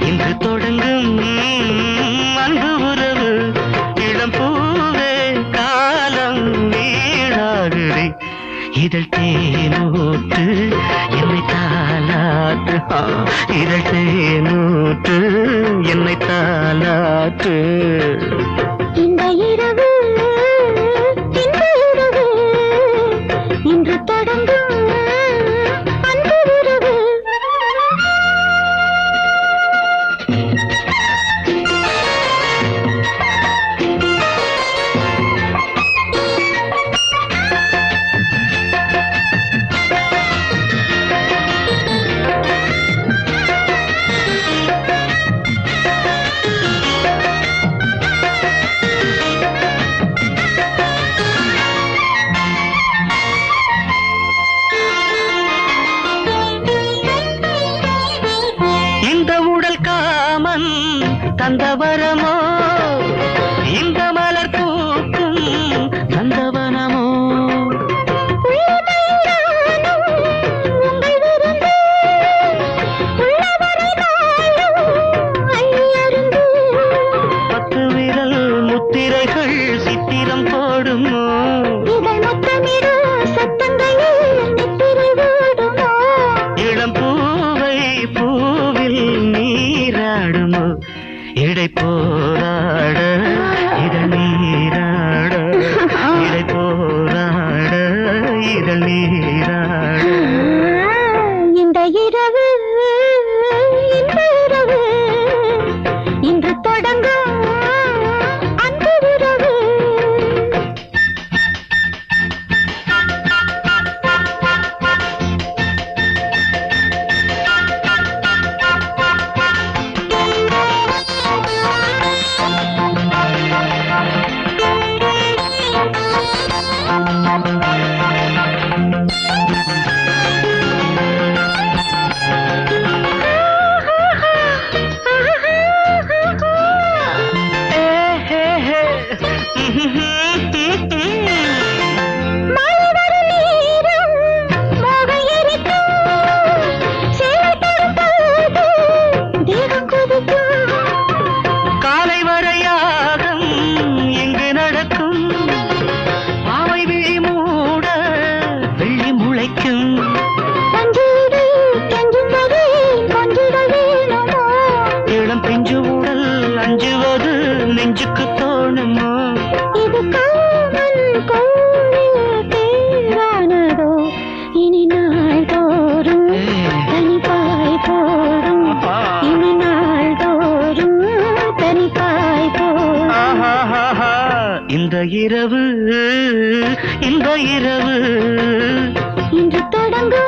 இன்று தொடங்கும் அன்பு உறவு இளம் பூவே காலம் வீணாகுதே இதழ் தேனூற்று என்னை தாலாட்டு இதழ் தேனூற்று என்னை தாலாட்டு இந்த இரவு இன்று தொடங்கும் அன்பு உறவு இந்த உடல் காமன் தந்தவரமோ இந்த மலர் பூக்கும் தந்தவனமோ பத்து விரல் முத்திரைகள் சித்திரம் போடுமோ இளம் பூவை பூவில் நீராடுமோ இடை போராட இதழ் நீராட இடை போராட இதழ் நீராட இந்த இரவு இன்று தொடங்கும் அன்பு உறவு காலை வரையாகம் எங்கு நடக்கும் பாவை விழி மூட வெள்ளி முளைக்கும் இளம் பிஞ்சு உடல் அஞ்சுவது நெஞ்சுக்கு தோணுமோ இது காமன் கோவில் தேரானதோ இனி நாள் தோறும் தனிப்பாய் போடும் இனி நாள் தோறும் தனிப்பாய் போடும் ஆஹாஹாஹா. இந்த இரவு இன்று தொடங்கும்